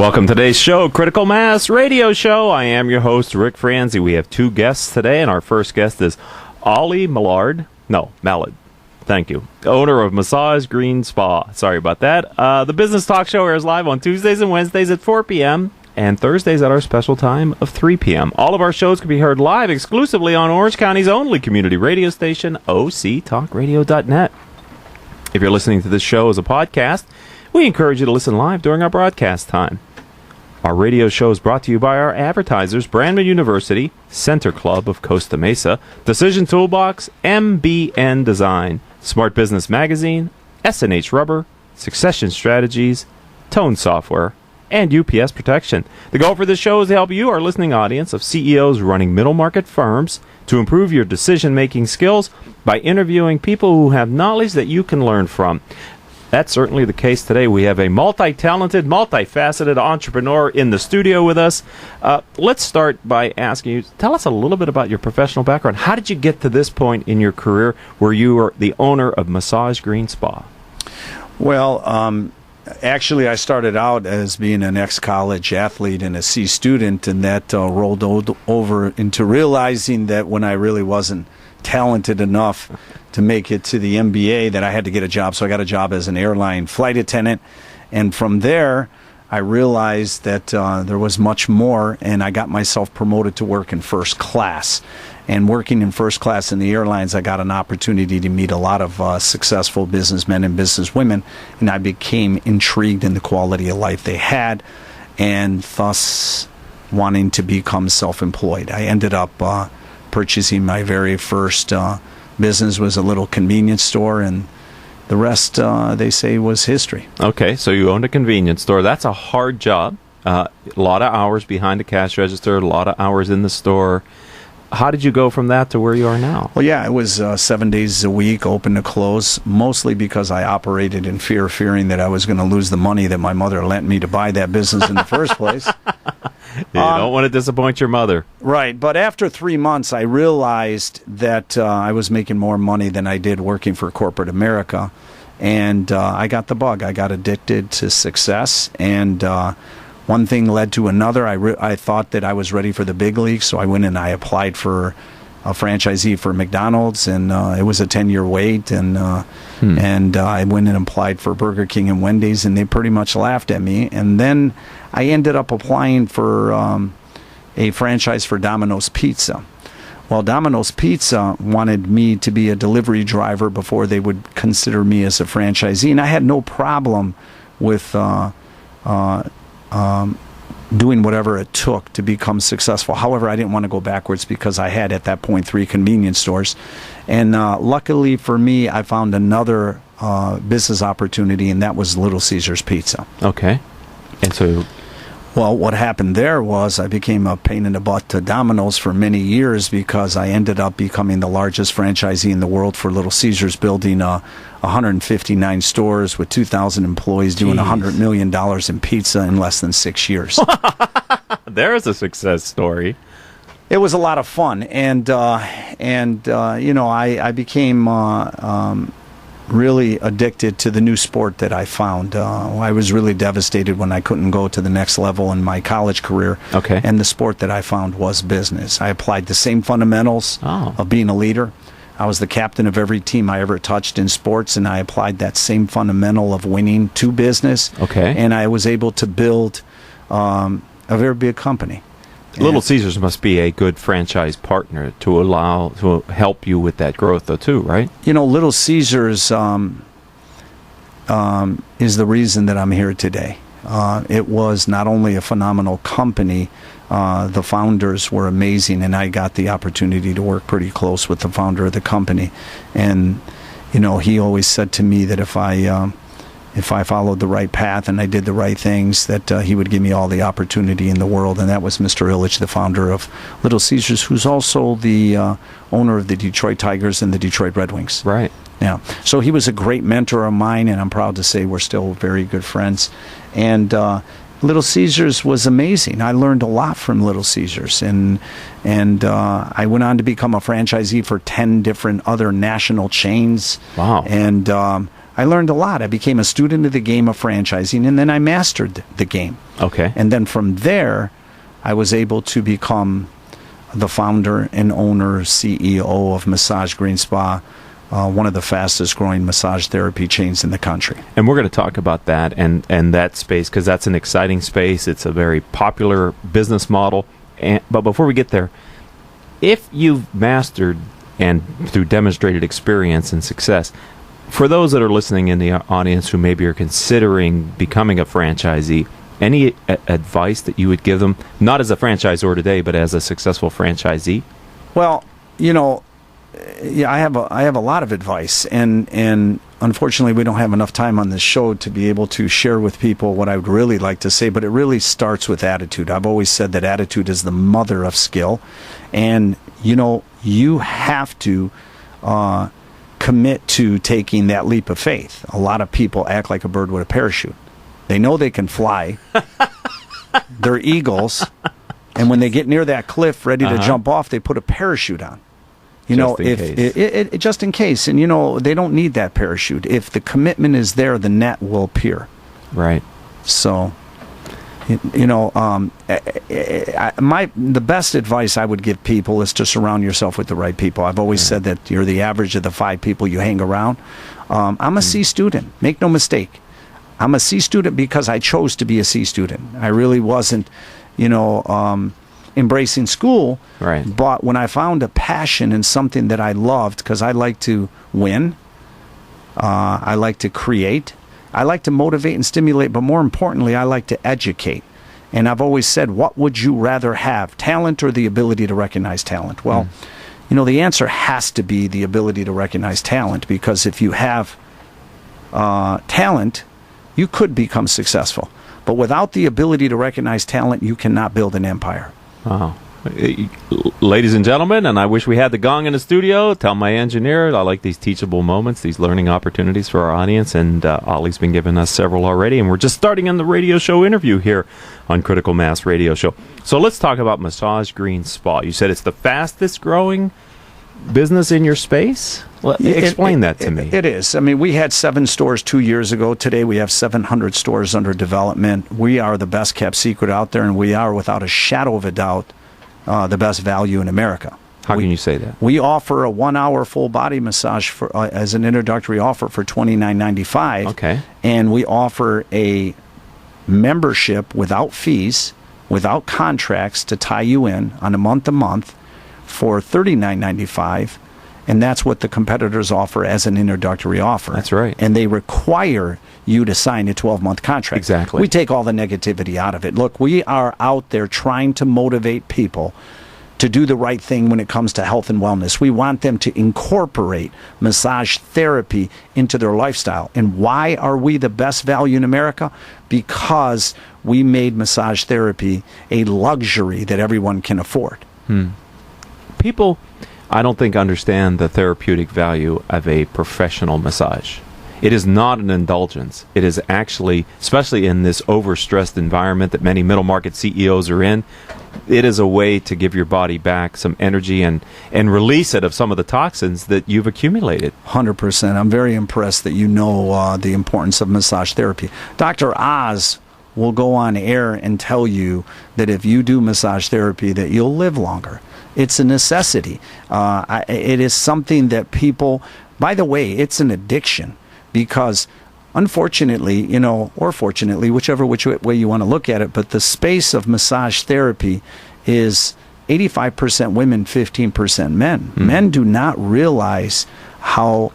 Welcome to today's show, Critical Mass Radio Show. I am your host, Rick Franzi. We have two guests today, and our first guest is Allie Mallad. Thank you. Owner of Massage Green Spa. Sorry about that. The Business Talk Show airs live on Tuesdays and Wednesdays at 4 p.m. and Thursdays at our special time of 3 p.m. All of our shows can be heard live exclusively on Orange County's only community radio station, octalkradio.net. If you're listening to this show as a podcast, we encourage you to listen live during our broadcast time. Our radio show is brought to you by our advertisers, Brandman University, Center Club of Costa Mesa, Decision Toolbox, MBN Design, Smart Business Magazine, S&H Rubber, Succession Strategies, Tone Software, and UPS Protection. The goal for this show is to help you, our listening audience of CEOs running middle market firms, to improve your decision-making skills by interviewing people who have knowledge that you can learn from. That's certainly the case today. We have a multi-talented, multifaceted entrepreneur in the studio with us. Let's start by asking you, tell us a little bit about your professional background. How did you get to this point in your career where you are the owner of Massage Green Spa? Well, actually, I started out as being an ex-college athlete and a C student, and that rolled over into realizing that when I really wasn't talented enough to make it to the MBA, that I had to get a job. So I got a job as an airline flight attendant, and from there I realized that there was much more, and I got myself promoted to work in first class. And working in first class in the airlines, I got an opportunity to meet a lot of successful businessmen and businesswomen, and I became intrigued in the quality of life they had, and thus wanting to become self-employed. I ended up purchasing my very first business, was a little convenience store, and the rest, they say, was history. Okay, so you owned a convenience store. That's a hard job. A lot of hours behind the cash register, a lot of hours in the store. How did you go from that to where you are now? Well, yeah, it was 7 days a week, open to close, mostly because I operated in fearing that I was going to lose the money that my mother lent me to buy that business in the first place. You don't want to disappoint your mother. Right, but after 3 months, I realized that I was making more money than I did working for corporate America, and I got the bug. I got addicted to success, and one thing led to another. I thought that I was ready for the big leagues, so I went and I applied for a franchisee for McDonald's, and it was a 10-year wait, and I went and applied for Burger King and Wendy's, and they pretty much laughed at me. And then I ended up applying for a franchise for Domino's Pizza. Well, Domino's Pizza wanted me to be a delivery driver before they would consider me as a franchisee, and I had no problem with doing whatever it took to become successful. However, I didn't want to go backwards because I had at that point 3 convenience stores. And luckily for me, I found another business opportunity, and that was Little Caesars Pizza. Okay. And so... Well, what happened there was I became a pain in the butt to Domino's for many years because I ended up becoming the largest franchisee in the world for Little Caesars, building 159 stores with 2,000 employees, doing $100 million in pizza in less than 6 years. There's a success story. It was a lot of fun, and you know, I became really addicted to the new sport that I found. I was really devastated when I couldn't go to the next level in my college career. Okay. And the sport that I found was business. I applied the same fundamentals of being a leader. I was the captain of every team I ever touched in sports, and I applied that same fundamental of winning to business. Okay. And I was able to build a very big company. Little Caesars must be a good franchise partner to help you with that growth, though, too, right? You know, Little Caesars is the reason that I'm here today. It was not only a phenomenal company, the founders were amazing, and I got the opportunity to work pretty close with the founder of the company. And, you know, he always said to me that if I followed the right path and I did the right things, that he would give me all the opportunity in the world. And that was Mr. Illich, the founder of Little Caesars, who's also the owner of the Detroit Tigers and the Detroit Red Wings. Right. Yeah. So he was a great mentor of mine, and I'm proud to say we're still very good friends. And Little Caesars was amazing. I learned a lot from Little Caesars, and I went on to become a franchisee for 10 different other national chains. Wow. And I learned a lot. I became a student of the game of franchising, and then I mastered the game. Okay. And then from there, I was able to become the founder and owner, CEO of Massage Green Spa, one of the fastest growing massage therapy chains in the country. And we're going to talk about that and that space, because that's an exciting space. It's a very popular business model. But before we get there, if you've mastered and through demonstrated experience and success, for those that are listening in the audience who maybe are considering becoming a franchisee, any advice that you would give them, not as a franchisor today, but as a successful franchisee? Well, yeah, I have a lot of advice, and unfortunately, we don't have enough time on this show to be able to share with people what I would really like to say. But it really starts with attitude. I've always said that attitude is the mother of skill, and you have to commit to taking that leap of faith. A lot of people act like a bird with a parachute. They know they can fly. They're eagles, and when they get near that cliff, ready to jump off, they put a parachute on. Just in case. And, they don't need that parachute. If the commitment is there, the net will appear. Right. So, the best advice I would give people is to surround yourself with the right people. I've always said that you're the average of the 5 people you hang around. I'm a C student. Make no mistake. I'm a C student because I chose to be a C student. I really wasn't, embracing school. Right. But when I found a passion in something that I loved, because I like to win, I like to create, I like to motivate and stimulate, but more importantly, I like to educate. And I've always said, what would you rather have, talent or the ability to recognize talent? Well, the answer has to be the ability to recognize talent, because if you have talent, you could become successful. But without the ability to recognize talent, you cannot build an empire. Wow. Ladies and gentlemen, and I wish we had the gong in the studio. Tell my engineer I like these teachable moments, these learning opportunities for our audience, and Ollie's been giving us several already, and we're just starting on the radio show interview here on Critical Mass Radio Show. So let's talk about Massage Green Spa. You said it's the fastest growing business in your space? Explain that to me. It is. I mean, we had 7 stores 2 years ago. Today we have 700 stores under development. We are the best kept secret out there, and we are, without a shadow of a doubt, the best value in America. How can you say that? We offer a 1-hour full body massage for as an introductory offer for $29.95. Okay. And we offer a membership without fees, without contracts, to tie you in on a month-to-month for $39.95. And that's what the competitors offer as an introductory offer. That's right. And they require you to sign a 12-month contract. Exactly. We take all the negativity out of it. Look, we are out there trying to motivate people to do the right thing when it comes to health and wellness. We want them to incorporate massage therapy into their lifestyle. And why are we the best value in America? Because we made massage therapy a luxury that everyone can afford. People, I don't think, understand the therapeutic value of a professional massage. It is not an indulgence. It is actually, especially in this overstressed environment that many middle market CEOs are in, it is a way to give your body back some energy and release it of some of the toxins that you've accumulated. 100%. I'm very impressed that you know the importance of massage therapy. Dr. Oz will go on air and tell you that if you do massage therapy, that you'll live longer. It's a necessity. It is something that people, by the way, it's an addiction, because unfortunately, or fortunately, whichever way you want to look at it, but the space of massage therapy is 85% women, 15% men. Men do not realize how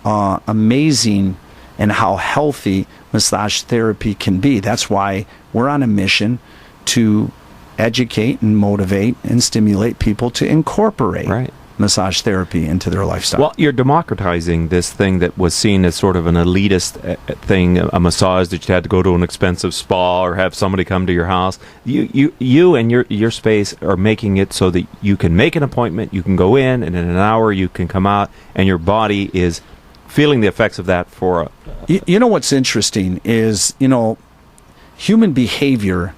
amazing and how healthy massage therapy can be. That's why we're on a mission to educate and motivate and stimulate people to incorporate massage therapy into their lifestyle. Well, you're democratizing this thing that was seen as sort of an elitist thing, a massage that you had to go to an expensive spa or have somebody come to your house. You and your space are making it so that you can make an appointment, you can go in, and in an hour you can come out, and your body is feeling the effects of that for you know what's interesting is, human behavior,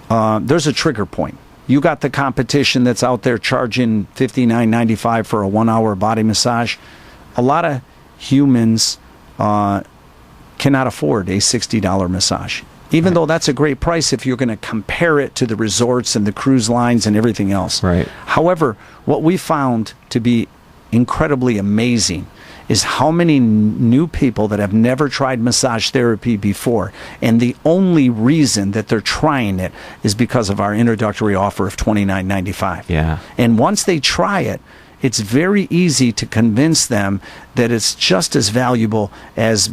there's a trigger point. You got the competition that's out there charging $59.95 for a 1-hour body massage. A lot of humans cannot afford a $60 massage. Even though that's a great price if you're going to compare it to the resorts and the cruise lines and everything else. Right. However, what we found to be incredibly amazing is how many new people that have never tried massage therapy before, and the only reason that they're trying it is because of our introductory offer of $29.95. Yeah. And once they try it, it's very easy to convince them that it's just as valuable as,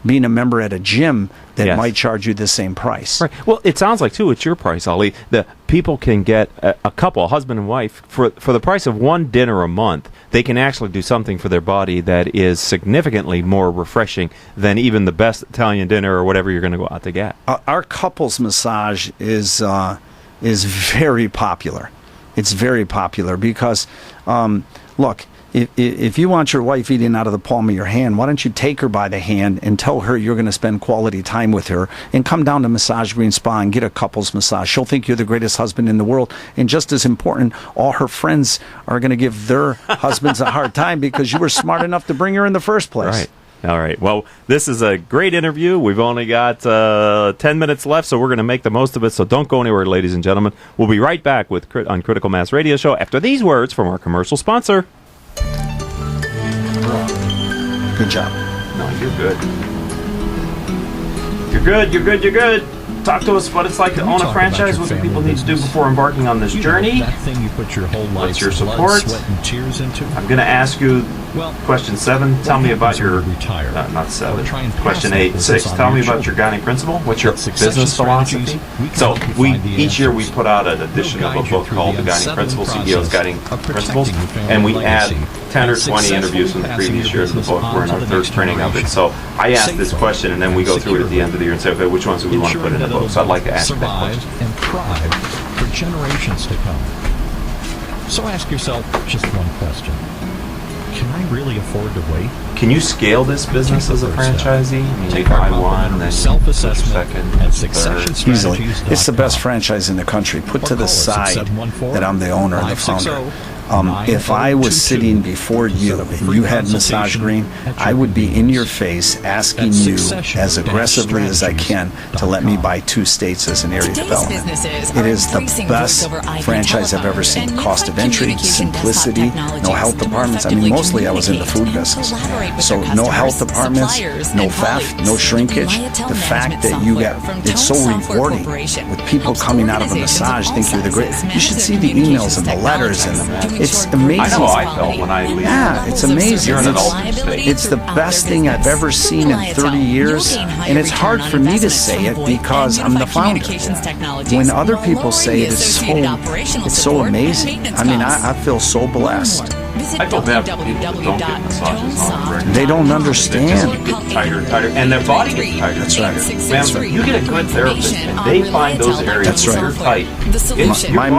being a member at a gym that might charge you the same price. Right. Well, it sounds like, too, it's your price, Ollie. The people can get a couple, a husband and wife, for the price of one dinner a month. They can actually do something for their body that is significantly more refreshing than even the best Italian dinner or whatever you're going to go out to get. Our couples massage is very popular. It's very popular because, look, if you want your wife eating out of the palm of your hand, why don't you take her by the hand and tell her you're going to spend quality time with her and come down to Massage Green Spa and get a couples massage. She'll think you're the greatest husband in the world. And just as important, all her friends are going to give their husbands a hard time because you were smart enough to bring her in the first place. Right. All right. Well, this is a great interview. We've only got 10 minutes left, so we're going to make the most of it. So don't go anywhere, ladies and gentlemen. We'll be right back on Critical Mass Radio Show after these words from our commercial sponsor. Good job. No, you're good. You're good. Talk to us what it's like to own a franchise. What do people need to do before embarking on this journey? That thing you put your whole life, what's your blood, support? sweat, and tears into? I'm going to ask you question 7. Tell me about your retire. Not 7. Question 8, 6. Tell me about your guiding principle. What's your business philosophy? So each year we put out an edition of a book called The Guiding Principles, CEO's Guiding Principles, and we add 10 or 20 interviews from the previous years of the book. We're in our third printing of it. So I ask this question, and then we go through it at the end of the year and say, okay, which ones do we want to put in the book? So I'd like to ask that question. And thrive for generations to come. So ask yourself just one question. Can I really afford to wait? Can you scale this business as a franchisee? I mean, you buy one, then self-assessment second, and succession third. Easily. It's the best franchise in the country. Put to the side that I'm the owner and the founder. If I was sitting before you and you had Massage Green, I would be in your face asking you as aggressively as I can to let me buy 2 states as an area development. It is the best franchise I've ever seen. Cost of entry, simplicity, no health departments. I mean, mostly I was in the food business. So no health departments, no theft, no shrinkage. The fact that you get, it's so rewarding with people coming out of a massage think you're the great. You should see the emails and the letters and it's amazing. I know how I felt when I leave. Yeah, it's amazing. You're in an ultimate state. It's the best thing I've ever seen in 30 years, and it's hard for me to say it because I'm the founder. When other people say it, it's so amazing. I mean, I feel so blessed. I feel bad for people that don't get massages on the regular. They don't understand. They just get tighter and tighter, and their body gets tighter. That's right. Man, you get a good therapist, and they find those areas that are tight. My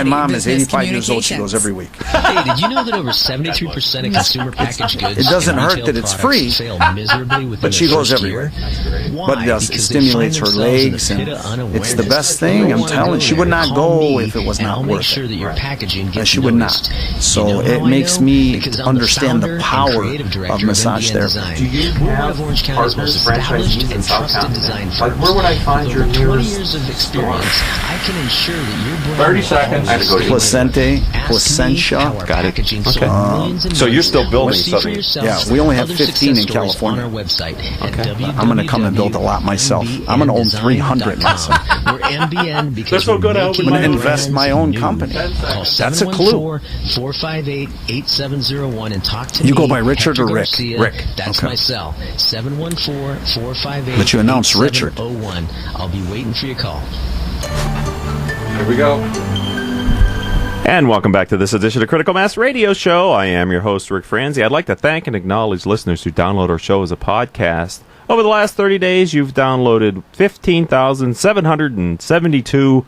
mom is 85 years old. She goes every week. Hey, did you know that over 73% of consumer packaged goods It doesn't and hurt retail that it's products free, fail miserably within but she the goes first everywhere. year? But it does. It Because they find stimulates her themselves in a legs, and pit of unawareness. it's the best thing. They I'm wanna telling you, she would not Call go me, if it was and not I'll worth make sure it. that your packaging gets She would not. noticed. So You know it how I makes know? me Because I'm the understand the founder and power creative director of massage MBN therapy. Design. Do you We're one have of Orange County's partners, most established franchisees in and South trusted County? design Like, firms. where would I find With your over 20 nearest years of experience, I can ensure that your brand 30 will seconds. I had to go to Placente, Ask me how placentia. our Got it. packaging Okay. sold millions and So you're millions. still building See for something. yourselves Yeah, we only have other 15 in success stories California. on our website Okay. at I'm going to come and build a lot myself. I'm going to own 300 myself. We're MBN because They're so we're good at making opening I'm going to my invest my own new. company. Call That's a clue. 714-458-8701 and talk to me. You go by Richard Hector or Rick? Garcia. Rick. That's Okay. my cell. 714-458-8701. But you announce Richard. I'll be waiting for your call. Here we go. And welcome back to this edition of Critical Mass Radio Show. I am your host, Rick Franzi. I'd like to thank and acknowledge listeners who download our show as a podcast. Over the last 30 days, you've downloaded 15,772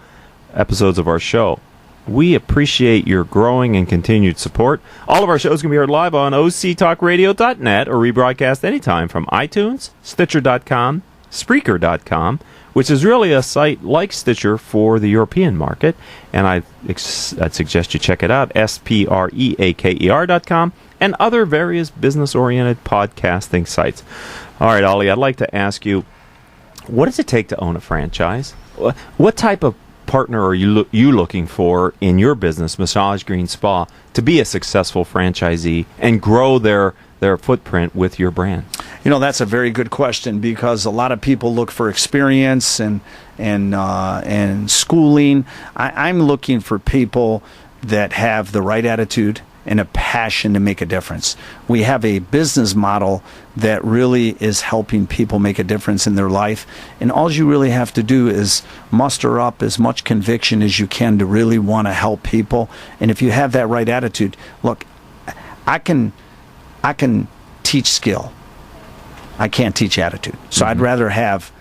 episodes of our show. We appreciate your growing and continued support. All of our shows can be heard live on octalkradio.net or rebroadcast anytime from iTunes, Stitcher.com, Spreaker.com. which is really a site like Stitcher for the European market. And I'd suggest you check it out, spreaker.com, and other various business-oriented podcasting sites. All right, Ollie, I'd like to ask you, what does it take to own a franchise? What type of partner are you looking for in your business, Massage Green Spa, to be a successful franchisee and grow their footprint with your brand? You know, that's a very good question, because a lot of people look for experience and schooling. I'm looking for people that have the right attitude and a passion to make a difference. We have a business model that really is helping people make a difference in their life, and all you really have to do is muster up as much conviction as you can to really want to help people. And if you have that right attitude, look, I can teach skill. I can't teach attitude. So I'd rather have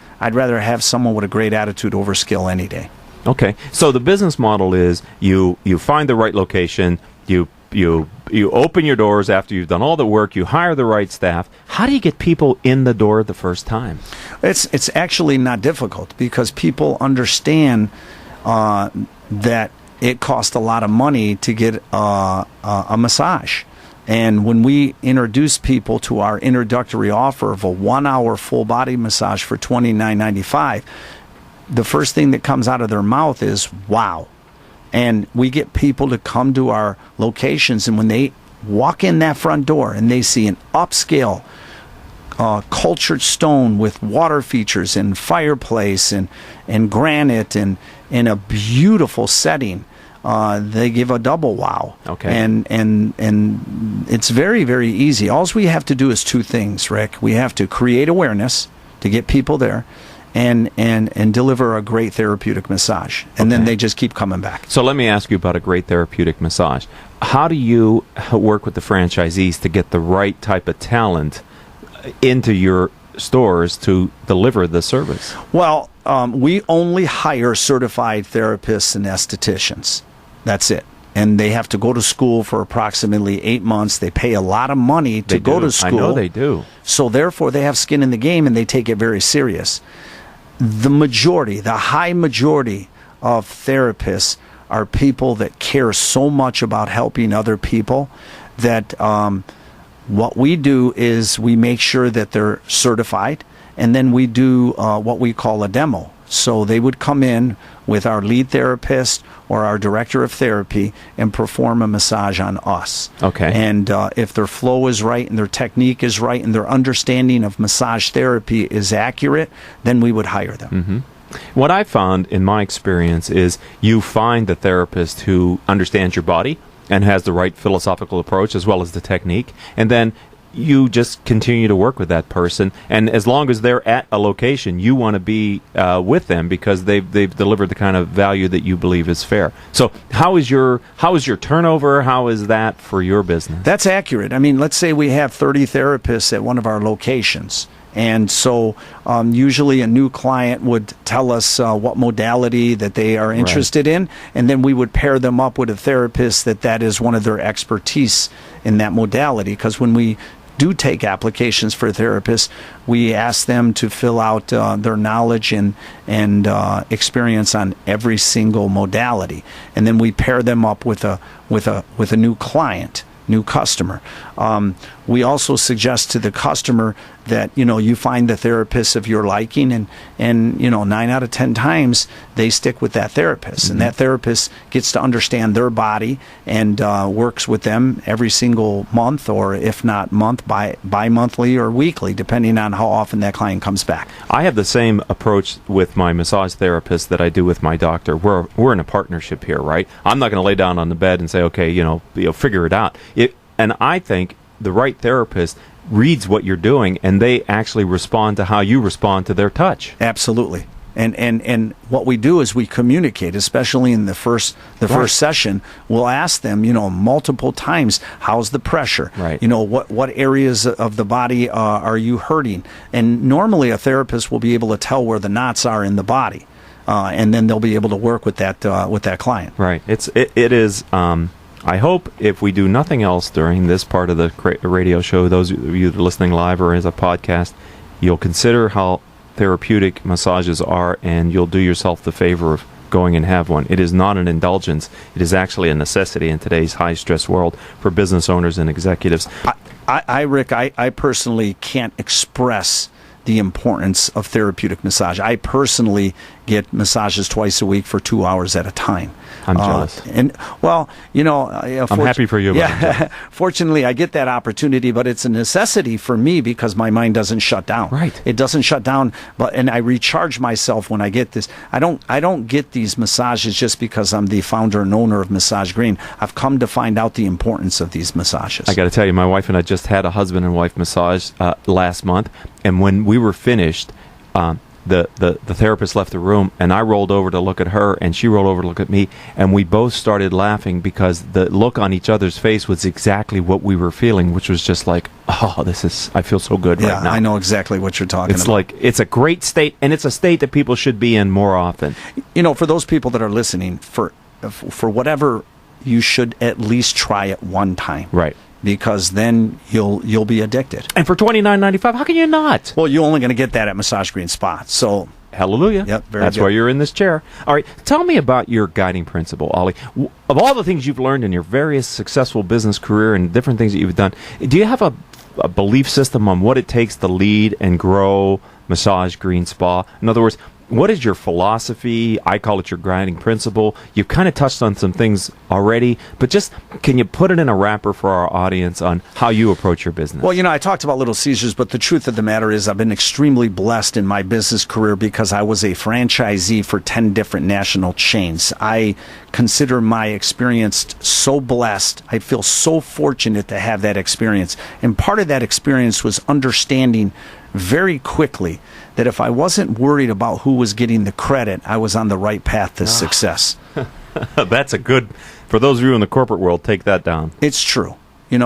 someone with a great attitude over skill any day. Okay, so the business model is you find the right location, you open your doors after you've done all the work, you hire the right staff. How do you get people in the door the first time? It's actually not difficult, because people understand that it costs a lot of money to get a massage. And when we introduce people to our introductory offer of a 1-hour full body massage for $29.95, the first thing that comes out of their mouth is, wow. And we get people to come to our locations, and when they walk in that front door and they see an upscale cultured stone with water features and fireplace and granite and in a beautiful setting, they give a double wow. Okay. And it's very, very easy. All we have to do is two things, Rick. We have to create awareness to get people there, and deliver a great therapeutic massage. And then they just keep coming back. So let me ask you about a great therapeutic massage. How do you work with the franchisees to get the right type of talent into your stores to deliver the service? Well, we only hire certified therapists and estheticians. That's it. And they have to go to school for approximately 8 months. They pay a lot of money to go to school. I know they do. So therefore, they have skin in the game, and they take it very serious. The high majority of therapists are people that care so much about helping other people that what we do is we make sure that they're certified, and then we do what we call a demo. So they would come in with our lead therapist or our director of therapy and perform a massage on us. Okay. And if their flow is right and their technique is right and their understanding of massage therapy is accurate, then we would hire them. Mm-hmm. What I found in my experience is you find the therapist who understands your body and has the right philosophical approach as well as the technique, and then you just continue to work with that person, and as long as they're at a location, you want to be with them because they've delivered the kind of value that you believe is fair. So how is your turnover? How is that for your business? That's accurate. I mean, let's say we have 30 therapists at one of our locations. And so usually a new client would tell us what modality that they are interested in, and then we would pair them up with a therapist that is one of their expertise in that modality. Because when we do take applications for therapists, we ask them to fill out their knowledge and experience on every single modality, and then we pair them up with a new client, new customer. We also suggest to the customer that you find the therapist of your liking, and 9 out of 10 times they stick with that therapist, and that therapist gets to understand their body and works with them every single month, or if not bi-monthly or weekly, depending on how often that client comes back. I have the same approach with my massage therapist that I do with my doctor. We're in a partnership here, right? I'm not going to lay down on the bed and say, okay, figure it out. And I think the right therapist reads what you're doing, and they actually respond to how you respond to their touch. Absolutely. And what we do is we communicate, especially in the first session. We'll ask them, multiple times, how's the pressure? Right. What areas of the body are you hurting? And normally a therapist will be able to tell where the knots are in the body, and then they'll be able to work with that client. Right. It is. I hope if we do nothing else during this part of the radio show, those of you that are listening live or as a podcast, you'll consider how therapeutic massages are, and you'll do yourself the favor of going and have one. It is not an indulgence. It is actually a necessity in today's high-stress world for business owners and executives. Rick, I personally can't express the importance of therapeutic massage. I personally get massages twice a week for 2 hours at a time. I'm jealous. And well, I'm happy for you. Yeah, fortunately, I get that opportunity, but it's a necessity for me because my mind doesn't shut down. Right. It doesn't shut down, and I recharge myself when I get this. I don't get these massages just because I'm the founder and owner of Massage Green. I've come to find out the importance of these massages. I got to tell you, my wife and I just had a husband and wife massage last month, and when we were finished, the therapist left the room, and I rolled over to look at her, and she rolled over to look at me, and we both started laughing because the look on each other's face was exactly what we were feeling, which was just like, oh, I feel so good right now. I know exactly what you're talking about. It's like, it's a great state, and it's a state that people should be in more often. For those people that are listening, for whatever, you should at least try it one time. Right. Because then you'll be addicted. And for $29.95, how can you not? Well, you're only going to get that at Massage Green Spa. So, hallelujah. Yep, That's good. why you're in this chair. All right, tell me about your guiding principle, Ollie. Of all the things you've learned in your various successful business career and different things that you've done, do you have a belief system on what it takes to lead and grow Massage Green Spa? In other words, what is your philosophy? I call it your guiding principle. You've kind of touched on some things already, but just can you put it in a wrapper for our audience on how you approach your business? Well, I talked about Little Caesars, but the truth of the matter is I've been extremely blessed in my business career because I was a franchisee for 10 different national chains. I consider my experience so blessed. I feel so fortunate to have that experience. And part of that experience was understanding very quickly that if I wasn't worried about who was getting the credit, I was on the right path to success. That's a good, for those of you in the corporate world, take that down. It's true.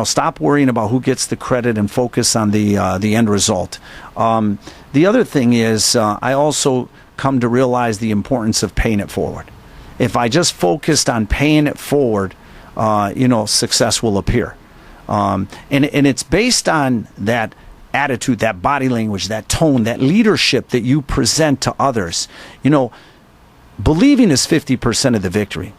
Stop worrying about who gets the credit and focus on the end result. The other thing is I also come to realize the importance of paying it forward. If I just focused on paying it forward, success will appear. And it's based on that attitude, that body language, that tone, that leadership that you present to others. Believing is 50% of the victory.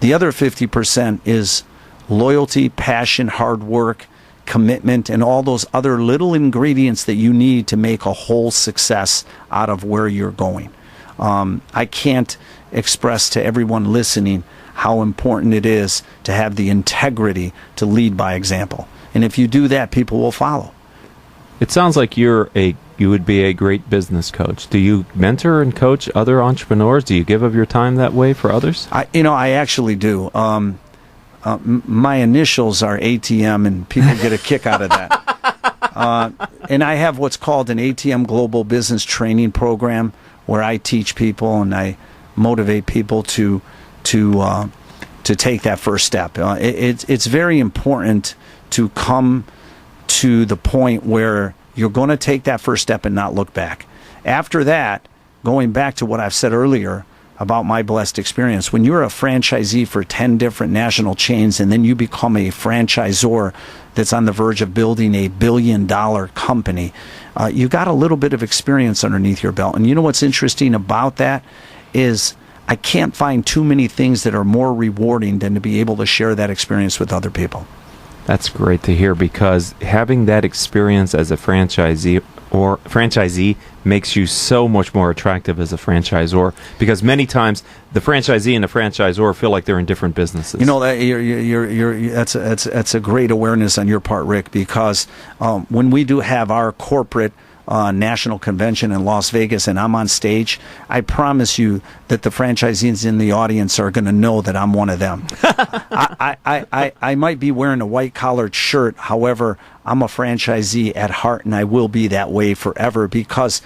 The other 50% is loyalty, passion, hard work, commitment, and all those other little ingredients that you need to make a whole success out of where you're going. I can't express to everyone listening how important it is to have the integrity to lead by example. And if you do that, people will follow. It sounds like you would be a great business coach. Do you mentor and coach other entrepreneurs? Do you give of your time that way for others? I actually do. My initials are ATM, and people get a kick out of that. And I have what's called an ATM Global Business Training Program, where I teach people and I motivate people to take that first step. It's very important to come to the point where you're going to take that first step and not look back. After that, going back to what I've said earlier about my blessed experience, when you're a franchisee for 10 different national chains and then you become a franchisor that's on the verge of building a billion-dollar company, you got a little bit of experience underneath your belt. And you know what's interesting about that is I can't find too many things that are more rewarding than to be able to share that experience with other people. That's great to hear, because having that experience as a franchisee makes you so much more attractive as a franchisor, because many times the franchisee and the franchisor feel like they're in different businesses. That's a great awareness on your part, Rick, because when we do have our corporate national convention in Las Vegas and I'm on stage, I promise you that the franchisees in the audience are going to know that I'm one of them. I might be wearing a white collared shirt, however, I'm a franchisee at heart, and I will be that way forever, because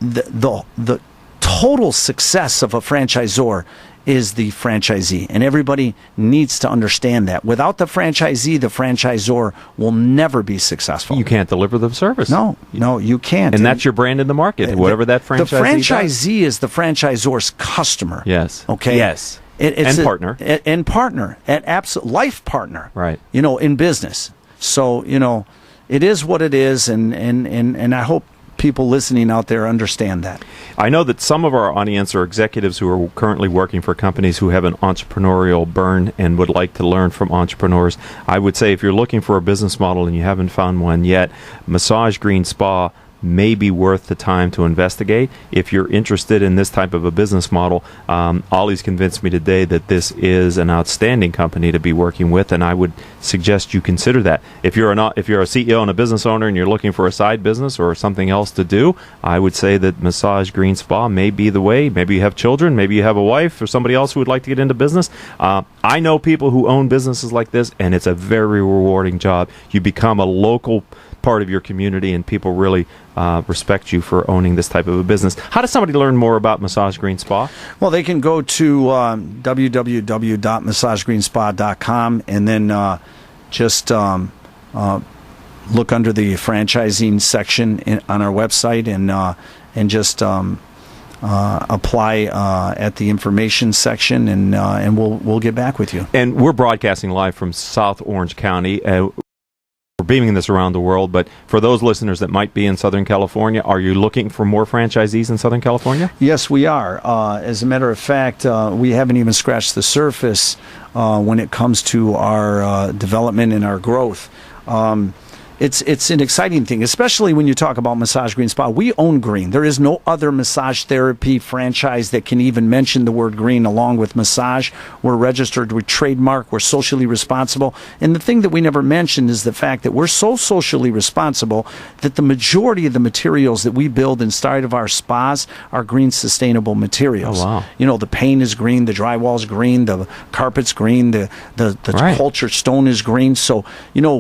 the total success of a franchisor is the franchisee, and everybody needs to understand that. Without the franchisee, the franchisor will never be successful. You can't deliver the service. No, you can't. And that's your brand in the market, whatever that franchisee does. The franchisee is the franchisor's customer. Yes. Okay? Yes. It's partner. And partner. And absolute life partner. Right. In business. So, it is what it is, and I hope people listening out there understand that. I know that some of our audience are executives who are currently working for companies who have an entrepreneurial burn and would like to learn from entrepreneurs. I would say if you're looking for a business model and you haven't found one yet, Massage Green Spa may be worth the time to investigate. If you're interested in this type of a business model, Ollie's convinced me today that this is an outstanding company to be working with, and I would suggest you consider that. If you're a CEO and a business owner and you're looking for a side business or something else to do, I would say that Massage Green Spa may be the way. Maybe you have children, maybe you have a wife or somebody else who would like to get into business. I know people who own businesses like this, and it's a very rewarding job. You become a local part of your community, and people really respect you for owning this type of a business. How does somebody learn more about Massage Green Spa? Well, they can go to www.massagegreenspa.com and then just look under the franchising section on our website and just apply at the information section, and we'll get back with you. And we're broadcasting live from South Orange County. We're beaming this around the world, but for those listeners that might be in Southern California, are you looking for more franchisees in Southern California? Yes, we are. As a matter of fact, we haven't even scratched the surface when it comes to our development and our growth. It's an exciting thing, especially when you talk about Massage Green Spa. We own green. There is no other massage therapy franchise that can even mention the word green along with massage. We're registered, we're trademarked, we're socially responsible. And the thing that we never mentioned is the fact that we're so socially responsible that the majority of the materials that we build inside of our spas are green, sustainable materials. Oh, wow. You know, the paint is green, the drywall's green, the carpet's green, the Right. cultured stone is green. So, you know,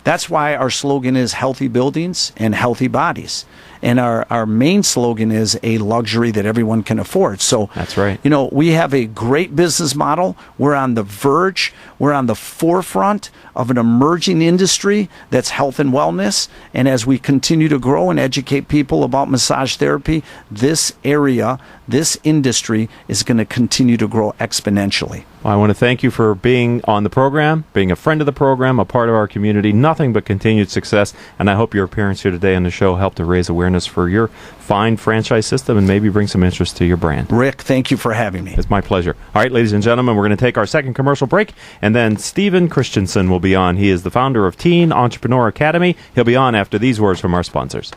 that's why our slogan is healthy buildings and healthy bodies. And our main slogan is a luxury that everyone can afford. So that's right. You know, we have a great business model. We're on the verge. We're on the forefront of an emerging industry that's health and wellness. And as we continue to grow and educate people about massage therapy, this area, this industry is going to continue to grow exponentially. Well, I want to thank you for being on the program, being a friend of the program, a part of our community. Nothing but continued success. And I hope your appearance here today on the show helped to raise awareness for your fine franchise system and maybe bring some interest to your brand. Rick, thank you for having me. It's my pleasure. All right, ladies and gentlemen, we're going to take our second commercial break, and then Stephen Christensen will be on. He is the founder of Teen Entrepreneur Academy. He'll be on after these words from our sponsors.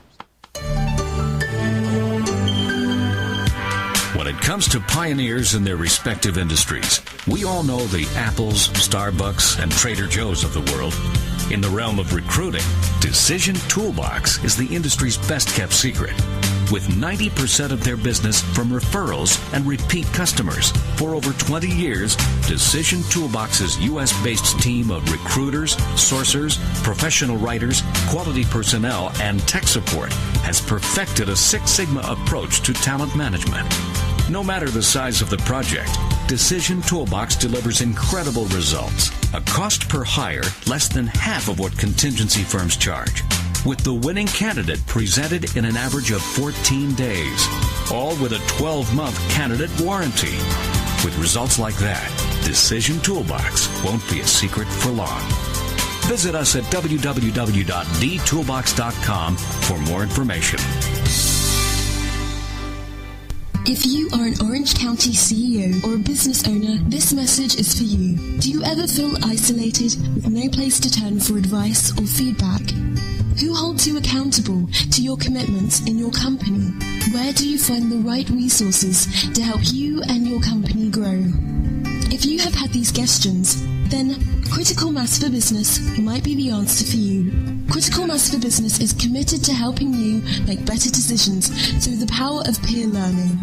When it comes to pioneers in their respective industries, we all know the Apples, Starbucks, and Trader Joe's of the world. In the realm of recruiting, Decision Toolbox is the industry's best-kept secret. With 90% of their business from referrals and repeat customers. For over 20 years, Decision Toolbox's U.S.-based team of recruiters, sourcers, professional writers, quality personnel, and tech support has perfected a Six Sigma approach to talent management. No matter the size of the project, Decision Toolbox delivers incredible results. A cost per hire less than half of what contingency firms charge, with the winning candidate presented in an average of 14 days, all with a 12-month candidate warranty. With results like that, Decision Toolbox won't be a secret for long. Visit us at www.dtoolbox.com for more information. If you are an Orange County CEO or a business owner, this message is for you. Do you ever feel isolated with no place to turn for advice or feedback? Who holds you accountable to your commitments in your company? Where do you find the right resources to help you and your company grow? If you have had these questions, then Critical Mass for Business might be the answer for you. Critical Mass for Business is committed to helping you make better decisions through the power of peer learning.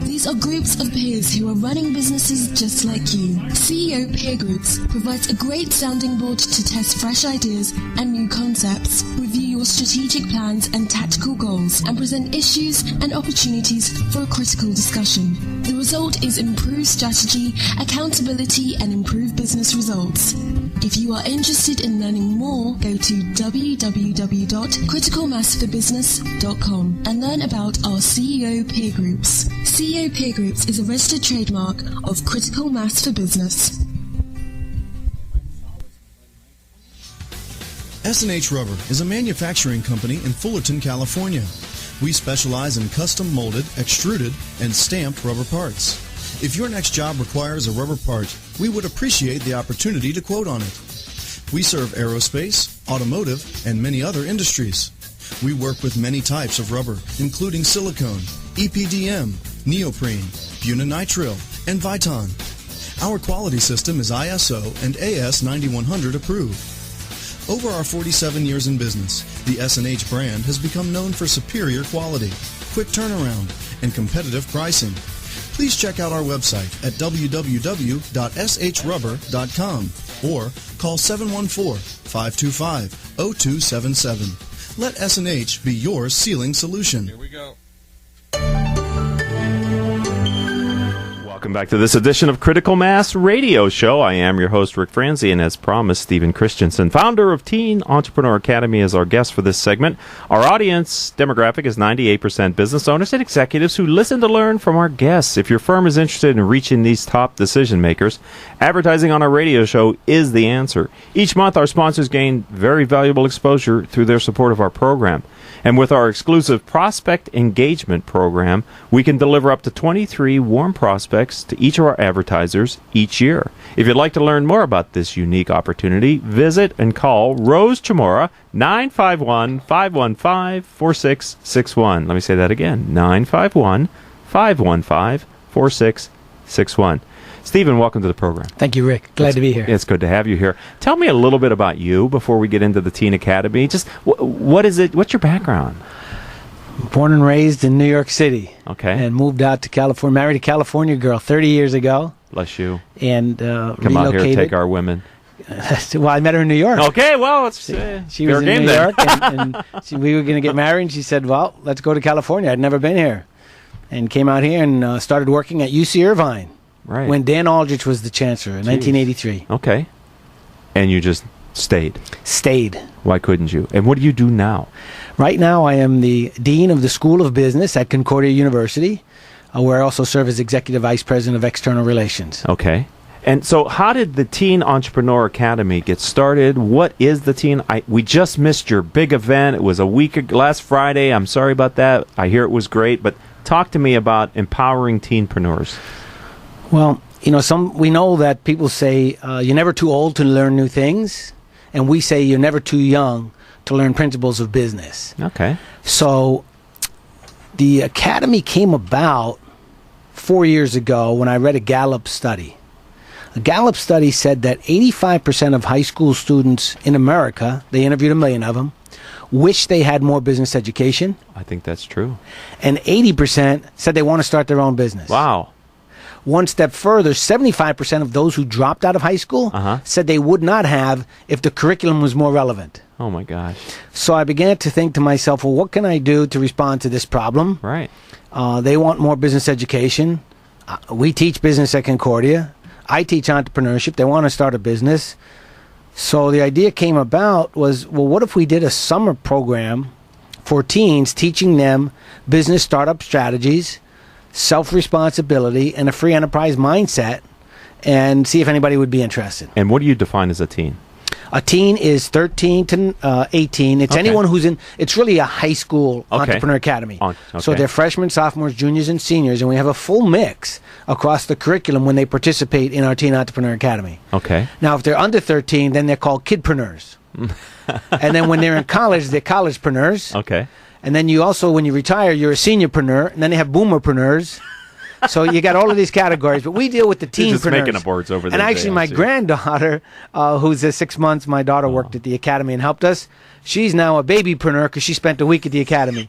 These are groups of peers who are running businesses just like you. CEO Peer Groups provides a great sounding board to test fresh ideas and new concepts, review your strategic plans and tactical goals, and present issues and opportunities for a critical discussion. The result is improved strategy, accountability, and improved business results. If you are interested in learning more, go to www.criticalmassforbusiness.com and learn about our CEO Peer Groups. CEO Peer Groups is a registered trademark of Critical Mass for Business. S&H Rubber is a manufacturing company in Fullerton, California. We specialize in custom molded, extruded, and stamped rubber parts. If your next job requires a rubber part, we would appreciate the opportunity to quote on it. We serve aerospace, automotive, and many other industries. We work with many types of rubber, including silicone, EPDM, neoprene, bunanitrile, and Viton. Our quality system is ISO and AS 9100 approved. Over our 47 years in business, the S&H brand has become known for superior quality, quick turnaround, and competitive pricing. Please check out our website at www.shrubber.com or call 714-525-0277. Let S&H be your sealing solution. Here we go. Welcome back to this edition of Critical Mass Radio Show. I am your host, Rick Franzi, and as promised, Stephen Christensen, founder of Teen Entrepreneur Academy, is our guest for this segment. Our audience demographic is 98% business owners and executives who listen to learn from our guests. If your firm is interested in reaching these top decision makers, advertising on our radio show is the answer. Each month, our sponsors gain very valuable exposure through their support of our program. And with our exclusive prospect engagement program, we can deliver up to 23 warm prospects to each of our advertisers each year. If you'd like to learn more about this unique opportunity, visit and call Rose Chamora, 951-515-4661. Let me say that again, 951-515-4661. Stephen, welcome to the program. Thank you, Rick. Glad to be here. It's good to have you here. Tell me a little bit about you before we get into the Teen Academy. Just what is it? What's your background? Born and raised in New York City. Okay. And moved out to California. Married a California girl 30 years ago. Bless you. And Come relocated. out here and take our women. Well, I met her in New York. Okay, well, it's she was in New York, and we were going to get married, and she said, well, let's go to California. I'd never been here. And came out here and started working at UC Irvine. Right. When Dan Aldrich was the chancellor in 1983. Okay. And you just stayed? Stayed. Why couldn't you? And what do you do now? Right now, I am the Dean of the School of Business at Concordia University, where I also serve as Executive Vice President of External Relations. Okay. And so how did the Teen Entrepreneur Academy get started? What is the Teen? We just missed your big event. It was a week last Friday. I'm sorry about that. I hear it was great. But talk to me about empowering teenpreneurs. Well, we know that people say you're never too old to learn new things, and we say you're never too young to learn principles of business. Okay. So the Academy came about 4 years ago when I read a Gallup study. A Gallup study said that 85% of high school students in America, they interviewed 1 million of them, wish they had more business education. I think that's true. And 80% said they want to start their own business. Wow. One step further, 75% of those who dropped out of high school said they would not have if the curriculum was more relevant. Oh, my gosh. So I began to think to myself, well, what can I do to respond to this problem? Right. They want more business education. We teach business at Concordia. I teach entrepreneurship. They want to start a business. So the idea came about was, well, what if we did a summer program for teens teaching them business startup strategies, self-responsibility, and a free enterprise mindset, and see if anybody would be interested. And what do you define as a teen? A teen is 13 to 18. It's anyone who's in, it's really a high school entrepreneur academy. So they're freshmen, sophomores, juniors, and seniors, and we have a full mix across the curriculum when they participate in our Teen Entrepreneur Academy. Okay. Now, if they're under 13, then they're called kidpreneurs. And then when they're in college, they're collegepreneurs. Okay. And then you also, when you retire, you're a seniorpreneur, and then they have boomerpreneurs. So you got all of these categories, but we deal with the teenpreneurs. Just making up words over there. And actually, my granddaughter, who's 6 months, my daughter worked at the academy and helped us. She's now a babypreneur because she spent a week at the academy.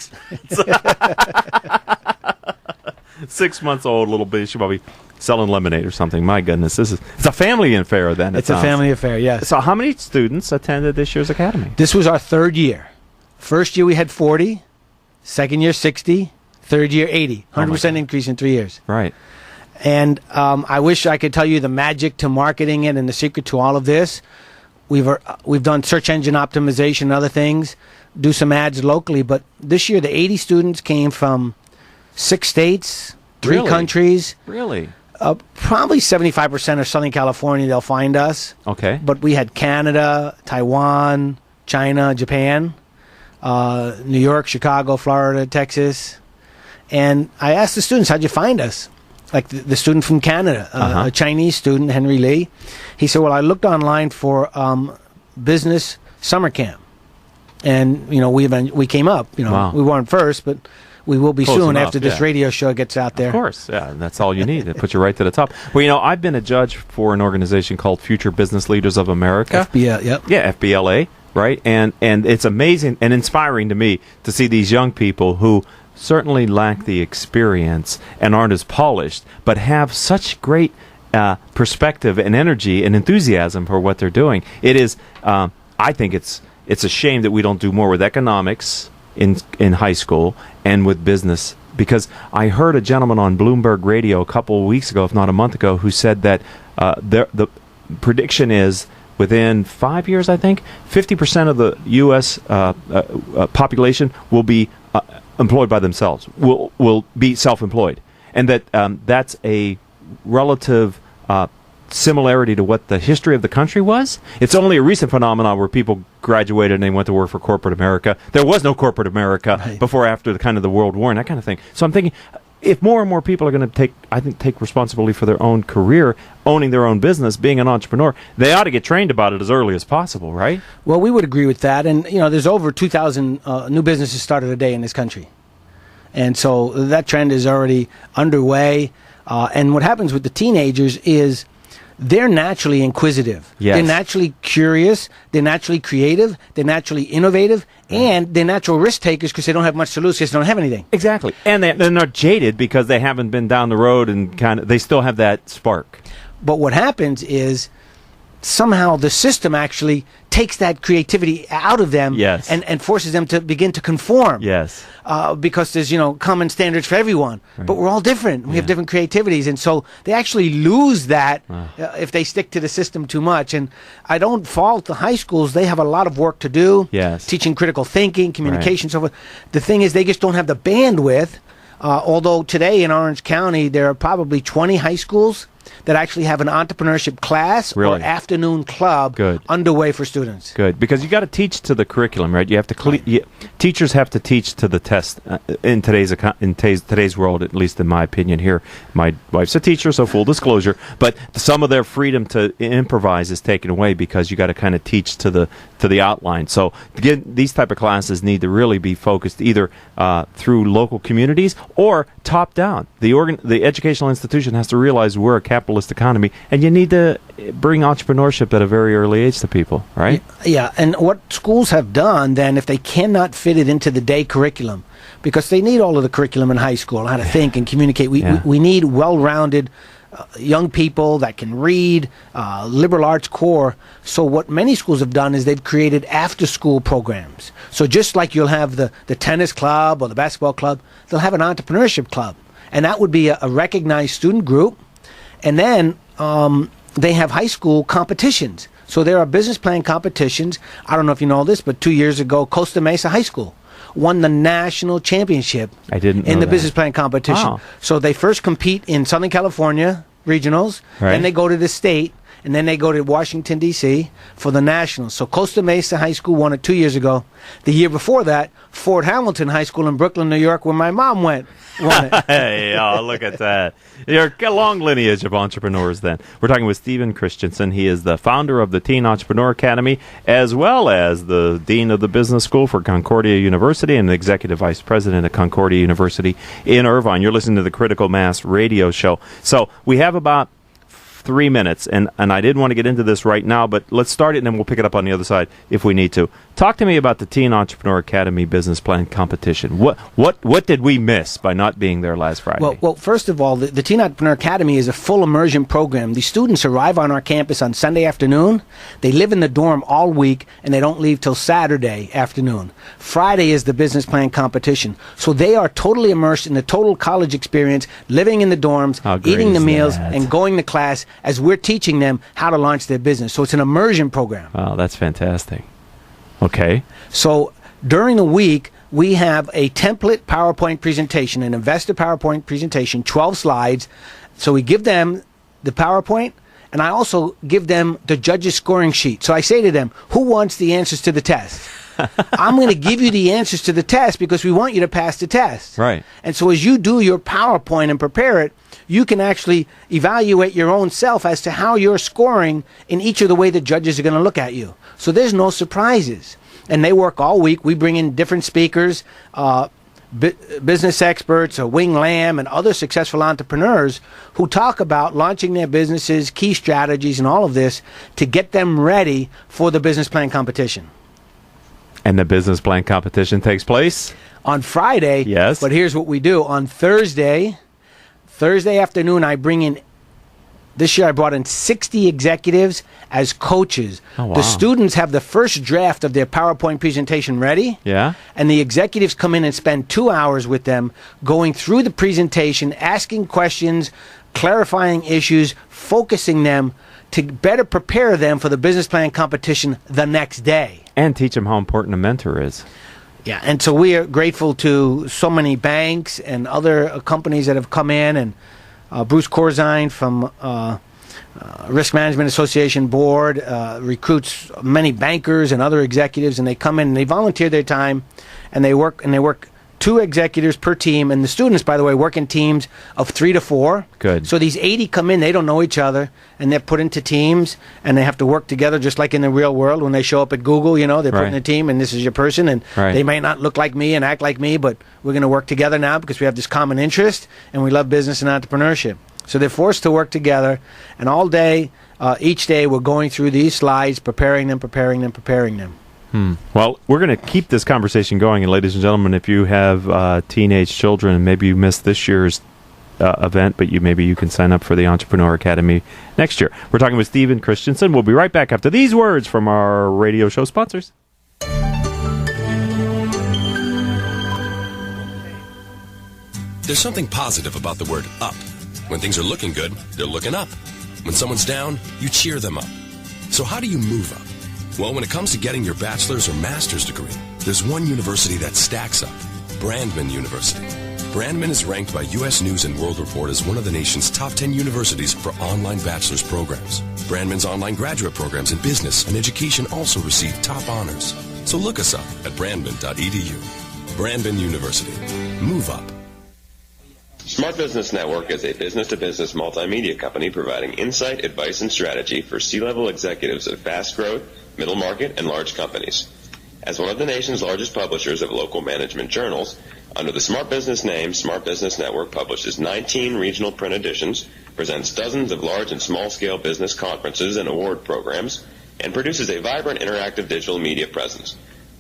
6 months old, little bitty. She probably selling lemonade or something. My goodness, it's a family affair then. It's a family affair, yes. So how many students attended this year's academy? This was our third year. First year we had 40, second year 60, third year 80. 100% increase in 3 years. Right. And I wish I could tell you the magic to marketing it and the secret to all of this. We've done search engine optimization and other things, do some ads locally, but this year the 80 students came from 6 states, 3 countries. Really? Probably 75% are Southern California. They'll find us. Okay. But we had Canada, Taiwan, China, Japan, New York, Chicago, Florida, Texas. And I asked the students, how'd you find us? Like the student from Canada, a Chinese student, Henry Lee. He said, well, I looked online for business summer camp. And, we came up. Wow. We weren't first, but we will be Close soon enough, after this radio show gets out there. Of course, yeah, and that's all you need. It puts you right to the top. Well, I've been a judge for an organization called Future Business Leaders of America. FBL, yep. Yeah, FBLA, right? And it's amazing and inspiring to me to see these young people who certainly lack the experience and aren't as polished, but have such great perspective and energy and enthusiasm for what they're doing. It is, I think it's a shame that we don't do more with economics in high school and with business, because I heard a gentleman on Bloomberg Radio a couple of weeks ago, if not a month ago, who said that the prediction is within 5 years, I think, 50% of the U.S. Population will be employed by themselves, will be self-employed, and that that's a relative similarity to what the history of the country was. It's only a recent phenomenon where people graduated and they went to work for corporate America. There was no corporate America before, after the World War and that kind of thing. So I'm thinking, if more and more people are going to take responsibility for their own career, owning their own business, being an entrepreneur, they ought to get trained about it as early as possible, right? Well, we would agree with that. And, there's over 2,000 new businesses started a day in this country. And so that trend is already underway. And what happens with the teenagers is they're naturally inquisitive. Yes. They're naturally curious. They're naturally creative. They're naturally innovative. And they're natural risk takers because they don't have much to lose because they don't have anything. Exactly. And they're not jaded because they haven't been down the road and they still have that spark. But what happens is somehow the system actually takes that creativity out of them. Yes. and forces them to begin to conform. Yes. Because there's, common standards for everyone. Right. But we're all different. We have different creativities. And so they actually lose that if they stick to the system too much. And I don't fault the high schools. They have a lot of work to do. Yes. Teaching critical thinking, communication, so forth. The thing is, they just don't have the bandwidth. Although today in Orange County, there are probably 20 high schools that actually have an entrepreneurship class or afternoon club underway for students. Good, because you got to teach to the curriculum, right? You have to teachers have to teach to the test in today's world, at least in my opinion. Here, my wife's a teacher, so full disclosure. But some of their freedom to improvise is taken away because you got to kind of teach to the outline. So these type of classes need to really be focused either through local communities or top down. The educational institution has to realize we're a capitalist economy, and you need to bring entrepreneurship at a very early age to people, right? Yeah, and what schools have done then, if they cannot fit it into the day curriculum, because they need all of the curriculum in high school, how to think and communicate. We need well-rounded young people that can read, liberal arts core. So what many schools have done is they've created after-school programs. So just like you'll have the tennis club or the basketball club, they'll have an entrepreneurship club. And that would be a recognized student group. And then they have high school competitions. So there are business plan competitions. I don't know if you know this, but 2 years ago, Costa Mesa High School won the national championship in the business plan competition. Wow. So they first compete in Southern California regionals, then they go to the state, and then they go to Washington, D.C. for the nationals. So Costa Mesa High School won it 2 years ago. The year before that, Fort Hamilton High School in Brooklyn, New York, where my mom won it. Hey, look at that. You're a long lineage of entrepreneurs then. We're talking with Stephen Christensen. He is the founder of the Teen Entrepreneur Academy, as well as the Dean of the Business School for Concordia University and the Executive Vice President at Concordia University in Irvine. You're listening to the Critical Mass Radio Show. So we have about 3 minutes, and I didn't want to get into this right now, but let's start it and then we'll pick it up on the other side if we need to. Talk to me about the Teen Entrepreneur Academy Business Plan Competition. What did we miss by not being there last Friday? Well, first of all, the Teen Entrepreneur Academy is a full immersion program. The students arrive on our campus on Sunday afternoon. They live in the dorm all week, and they don't leave till Saturday afternoon. Friday is the business plan competition. So they are totally immersed in the total college experience, living in the dorms, eating the meals, and going to class as we're teaching them how to launch their business. So it's an immersion program. Oh, that's fantastic. Okay. So during the week, we have a template PowerPoint presentation, an investor PowerPoint presentation, 12 slides. So we give them the PowerPoint, And I also give them the judge's scoring sheet. So I say to them, who wants the answers to the test? I'm going to give you the answers to the test because we want you to pass the test. Right. And so as you do your PowerPoint and prepare it, you can actually evaluate your own self as to how you're scoring in each of the way the judges are going to look at you. So there's no surprises. And they work all week. We bring in different speakers, business experts, Wing Lam, and other successful entrepreneurs who talk about launching their businesses, key strategies, and all of this to get them ready for the business plan competition. And the business plan competition takes place? On Friday. Yes. But here's what we do. On Thursday afternoon, I bring in, this year I brought in 60 executives as coaches. Oh, wow. The students have the first draft of their PowerPoint presentation ready. Yeah. And the executives come in and spend 2 hours with them going through the presentation, asking questions, clarifying issues, focusing them to better prepare them for the business plan competition the next day. And teach them how important a mentor is. Yeah, and so we are grateful to so many banks and other companies that have come in, and Bruce Corzine from Risk Management Association Board recruits many bankers and other executives, and they come in and they volunteer their time, and they work 2 executives per team, and the students, by the way, work in teams of 3 to 4. Good. So these 80 come in, they don't know each other, and they're put into teams, and they have to work together just like in the real world. When they show up at Google, they're put in a team, and this is your person, and they might not look like me and act like me, but we're going to work together now because we have this common interest, and we love business and entrepreneurship. So they're forced to work together, and all day, each day, we're going through these slides, preparing them. Well, we're going to keep this conversation going. And ladies and gentlemen, if you have teenage children and maybe you missed this year's event, but maybe you can sign up for the Entrepreneur Academy next year. We're talking with Stephen Christensen. We'll be right back after these words from our radio show sponsors. There's something positive about the word up. When things are looking good, they're looking up. When someone's down, you cheer them up. So how do you move up? Well, when it comes to getting your bachelor's or master's degree, there's one university that stacks up, Brandman University. Brandman is ranked by U.S. News & World Report as one of the nation's top 10 universities for online bachelor's programs. Brandman's online graduate programs in business and education also receive top honors. So look us up at brandman.edu. Brandman University. Move up. Smart Business Network is a business-to-business multimedia company providing insight, advice, and strategy for C-level executives of fast-growth, middle market, and large companies. As one of the nation's largest publishers of local management journals, under the Smart Business name, Smart Business Network publishes 19 regional print editions, presents dozens of large and small-scale business conferences and award programs, and produces a vibrant interactive digital media presence.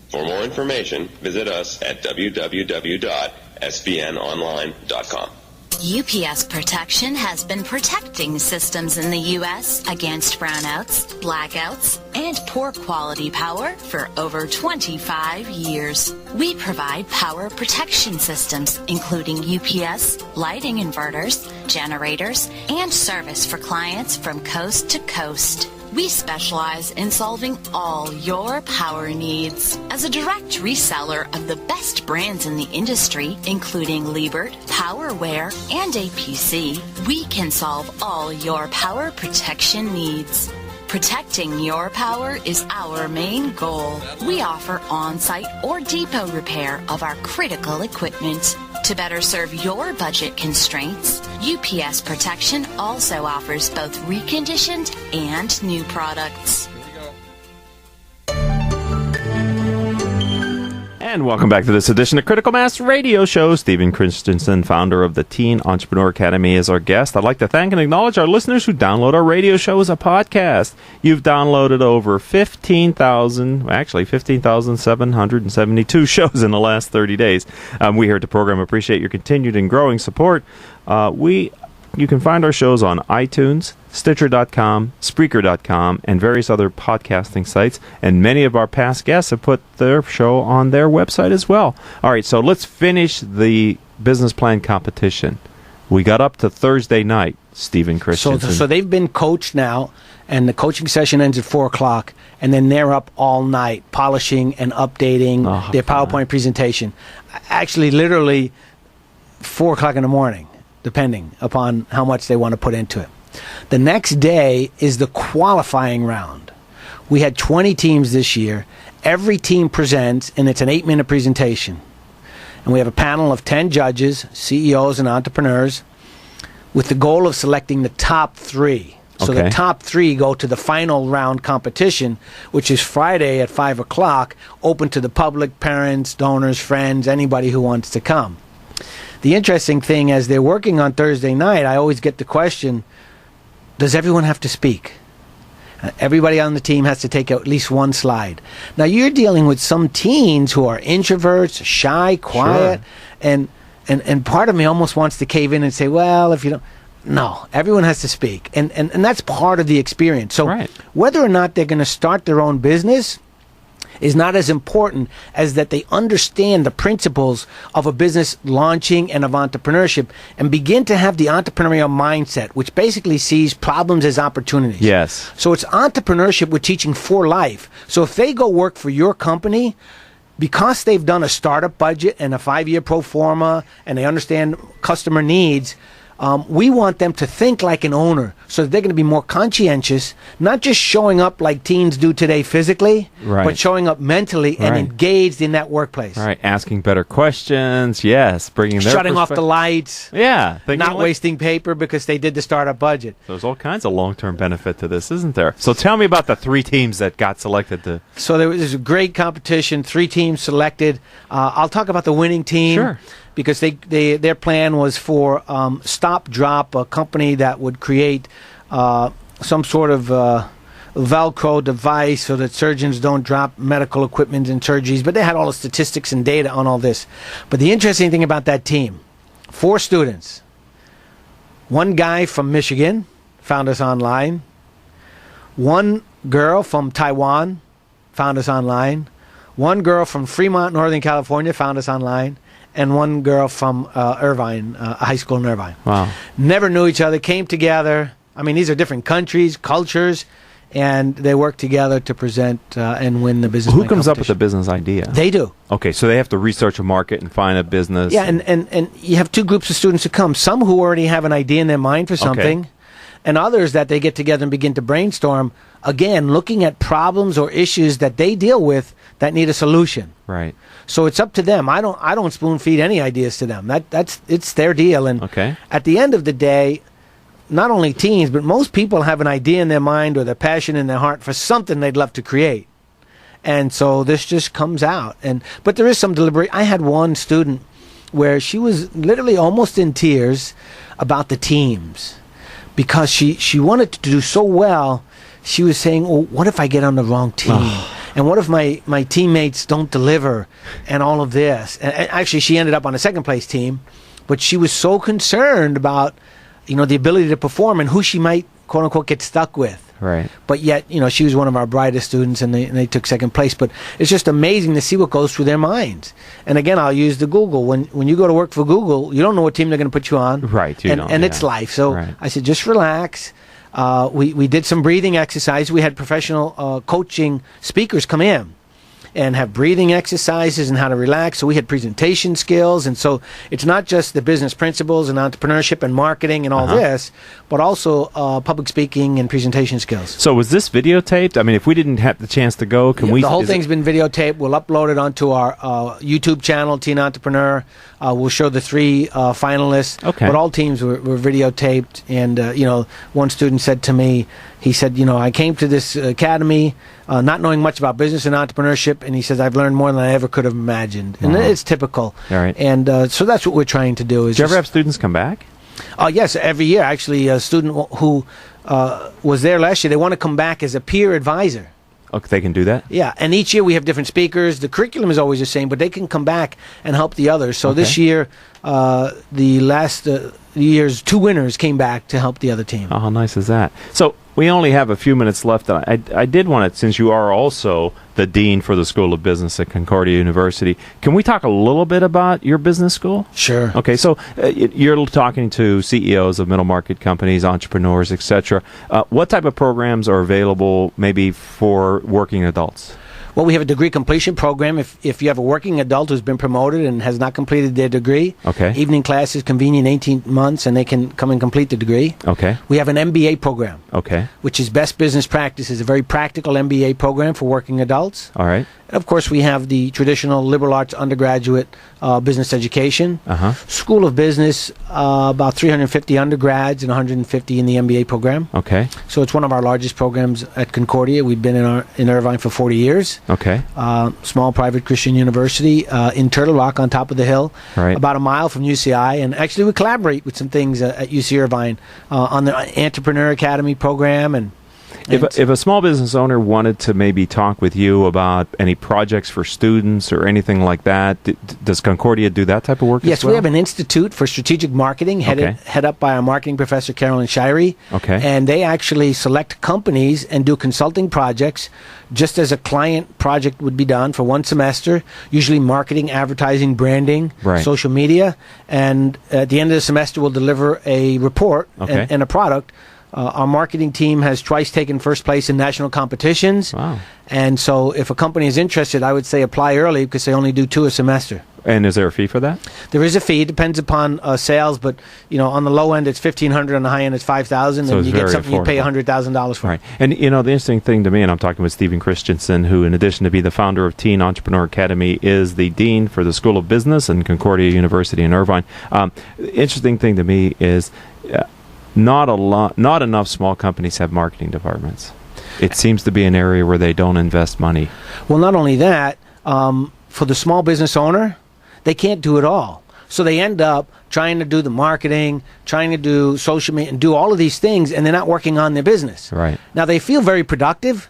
For more information, visit us at www.sbnonline.com. UPS Protection has been protecting systems in the U.S. against brownouts, blackouts, and poor quality power for over 25 years. We provide power protection systems, including UPS, lighting inverters, generators, and service for clients from coast to coast. We specialize in solving all your power needs. As a direct reseller of the best brands in the industry, including Liebert, PowerWare, and APC, we can solve all your power protection needs. Protecting your power is our main goal. We offer on-site or depot repair of our critical equipment. To better serve your budget constraints, UPS Protection also offers both reconditioned and new products. And welcome back to this edition of Critical Mass Radio Show. Stephen Christensen, founder of the Teen Entrepreneur Academy, is our guest. I'd like to thank and acknowledge our listeners who download our radio show as a podcast. You've downloaded over 15,772 shows in the last 30 days. We here at the program appreciate your continued and growing support. You can find our shows on iTunes, Stitcher.com, Spreaker.com, and various other podcasting sites. And many of our past guests have put their show on their website as well. All right, so let's finish the business plan competition. We got up to Thursday night, Stephen Christensen. So they've been coached now, and the coaching session ends at 4 o'clock, and then they're up all night polishing and updating their PowerPoint presentation. Actually, literally 4 o'clock in the morning, depending upon how much they want to put into it. The next day is the qualifying round. We had 20 teams this year. Every team presents, and it's an 8-minute presentation. And we have a panel of 10 judges, CEOs and entrepreneurs, with the goal of selecting the top 3. So the top 3 go to the final round competition, which is Friday at 5 o'clock, open to the public, parents, donors, friends, anybody who wants to come. The interesting thing, as they're working on Thursday night, I always get the question, does everyone have to speak? Everybody on the team has to take at least one slide. Now, you're dealing with some teens who are introverts, shy, quiet, and part of me almost wants to cave in and say, well, if you don't... No, everyone has to speak, and that's part of the experience. So whether or not they're going to start their own business is not as important as that they understand the principles of a business launching and of entrepreneurship and begin to have the entrepreneurial mindset, which basically sees problems as opportunities. Yes. So it's entrepreneurship we're teaching for life. So if they go work for your company, because they've done a startup budget and a 5-year pro forma and they understand customer needs, we want them to think like an owner so that they're going to be more conscientious, not just showing up like teens do today physically, but showing up mentally and engaged in that workplace. Right, asking better questions, yes, bringing their shutting off the lights, not wasting paper because they did the startup budget. There's all kinds of long-term benefit to this, isn't there? So tell me about the 3 teams that got selected to... So there was a great competition, 3 teams selected. I'll talk about the winning team. Sure. Because their plan was for Stop Drop, a company that would create some sort of Velcro device so that surgeons don't drop medical equipment in surgeries. But they had all the statistics and data on all this. But the interesting thing about that team, 4 students. 1 guy from Michigan found us online. 1 girl from Taiwan found us online. 1 girl from Fremont, Northern California found us online. And 1 girl from Irvine, high school in Irvine. Wow. Never knew each other, came together. I mean, these are different countries, cultures, and they work together to present and win the business. Who comes up with the business idea? They do. Okay, so they have to research a market and find a business. Yeah, and you have 2 groups of students who come. Some who already have an idea in their mind for something, and others that they get together and begin to brainstorm, again, looking at problems or issues that they deal with that need a solution. Right. So it's up to them. I don't spoon feed any ideas to them. It's their deal. And at the end of the day, not only teens, but most people have an idea in their mind or their passion in their heart for something they'd love to create. And so this just comes out. But there is some deliberate. I had 1 student where she was literally almost in tears about the teams because she wanted to do so well. She was saying, well, what if I get on the wrong team? And what if my teammates don't deliver and all of this? And actually, she ended up on a 2nd place team, but she was so concerned about, the ability to perform and who she might, quote unquote, get stuck with. Right. But yet, she was one of our brightest students and they took 2nd place. But it's just amazing to see what goes through their minds. And again, I'll use the Google. When you go to work for Google, you don't know what team they're going to put you on. Right. And it's life. So I said, just relax. We did some breathing exercise. We had professional coaching speakers come in and have breathing exercises and how to relax. So we had presentation skills. And so it's not just the business principles and entrepreneurship and marketing and all this, but also public speaking and presentation skills. So was this videotaped? I mean, if we didn't have the chance to go, can we... The whole thing's been videotaped. We'll upload it onto our YouTube channel, Teen Entrepreneur. We'll show the 3 finalists. Okay. But all teams were videotaped. And, 1 student said to me, he said, I came to this academy not knowing much about business and entrepreneurship, and he says, I've learned more than I ever could have imagined. And it's typical. All right. And so that's what we're trying to do. Do you ever have students come back? Yes, every year. Actually, a student who was there last year, they want to come back as a peer advisor. Okay, they can do that? Yeah, and each year we have different speakers. The curriculum is always the same, but they can come back and help the others. So this year, the last year's 2 winners came back to help the other team. Oh, how nice is that? So we only have a few minutes left. I did want to, since you are also the dean for the School of Business at Concordia University, can we talk a little bit about your business school? Sure. Okay, so you're talking to CEOs of middle market companies, entrepreneurs, etc. What type of programs are available maybe for working adults? Well, we have a degree completion program. If you have a working adult who's been promoted and has not completed their degree, Okay. evening class is convenient, 18 months, and they can come and complete the degree. Okay. We have an MBA program, Okay. which is Best Business Practices, a very practical MBA program for working adults. All right. And of course, we have the traditional liberal arts undergraduate business education. Uh-huh. School of Business, about 350 undergrads and 150 in the MBA program. Okay. So it's one of our largest programs at Concordia. We've been in Irvine for 40 years. Okay. Small private Christian university in Turtle Rock on top of the hill, Right. about a mile from UCI. And actually, we collaborate with some things at UC Irvine on the Entrepreneur Academy program. And If a small business owner wanted to maybe talk with you about any projects for students or anything like that, does Concordia do that type of work yes, as well? we have an institute for strategic marketing head up by our marketing professor, Carolyn Shirey. Okay. And they actually select companies and do consulting projects just as a client project would be done for one semester, usually marketing, advertising, branding, Right. social media. And at the end of the semester, we'll deliver a report Okay. and a product. Our marketing team has twice taken first place in national competitions. Wow. And so if a company is interested, I would say apply early because they only do 2 a semester. And is there a fee for that? There is a fee. It depends upon sales, but on the low end it's $1,500, on the high end it's $5,000, So and it's you get very something you pay affordable. $100,000 for. Right. And, the interesting thing to me, and I'm talking with Stephen Christensen, who, in addition to be the founder of Teen Entrepreneur Academy, is the dean for the School of Business in Concordia University in Irvine. Interesting thing to me is not enough small companies have marketing departments. It seems to be an area where they don't invest money. Well, not only that, for the small business owner, they can't do it all. So they end up trying to do the marketing, trying to do social media, and do all of these things, and they're not working on their business. Right. Now, they feel very productive,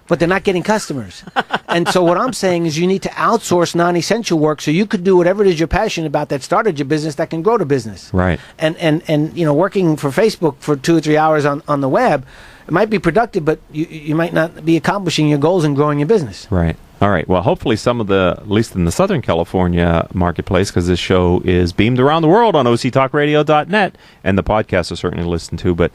but they're not getting customers. And so what I'm saying is you need to outsource non-essential work so you could do whatever it is you're passionate about that started your business that can grow the business. Right. And working for Facebook for 2 or 3 hours on the web, it might be productive, but you might not be accomplishing your goals and growing your business. Right. All right. Well, hopefully some of at least in the Southern California marketplace, because this show is beamed around the world on octalkradio.net, and the podcast is certainly listened to, but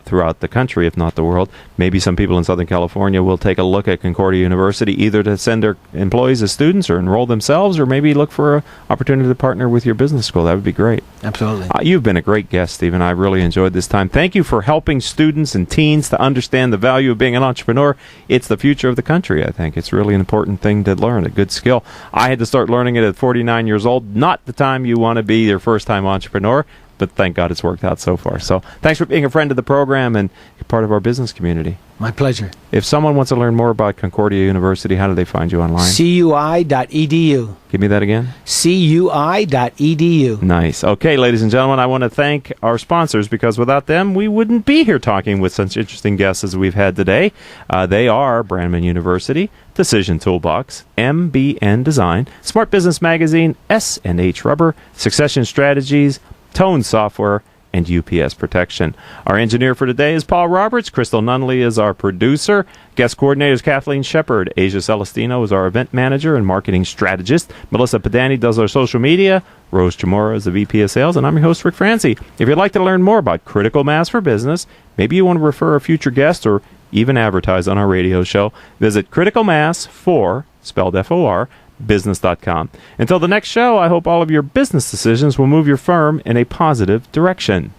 throughout the country, if not the world, maybe some people in Southern California will take a look at Concordia University, either to send their employees as students or enroll themselves, or maybe look for an opportunity to partner with your business school. That would be great. Absolutely. You've been a great guest, Stephen. I really enjoyed this time. Thank you for helping students and teens to understand the value of being an entrepreneur. It's the future of the country, I think. It's really an important thing to learn, a good skill. I had to start learning it at 49 years old. Not the time you want to be your first-time entrepreneur, but thank God it's worked out so far. So thanks for being a friend of the program and part of our business community. My pleasure. If someone wants to learn more about Concordia University, how do they find you online? CUI.edu. Give me that again. CUI.edu. Nice. Okay, ladies and gentlemen, I want to thank our sponsors, because without them, we wouldn't be here talking with such interesting guests as we've had today. They are Brandman University, Decision Toolbox, MBN Design, Smart Business Magazine, S&H Rubber, Succession Strategies, Tone Software, and UPS Protection. Our engineer for today is Paul Roberts. Crystal Nunley is our producer. Guest coordinator is Kathleen Shepard. Asia Celestino is our event manager and marketing strategist. Melissa Padani does our social media. Rose Chamorro is the VP of Sales. And I'm your host, Rick Franzi. If you'd like to learn more about critical mass for business, maybe you want to refer a future guest or even advertise on our radio show, visit criticalmass4, spelled F-O-R, business.com. Until the next show, I hope all of your business decisions will move your firm in a positive direction.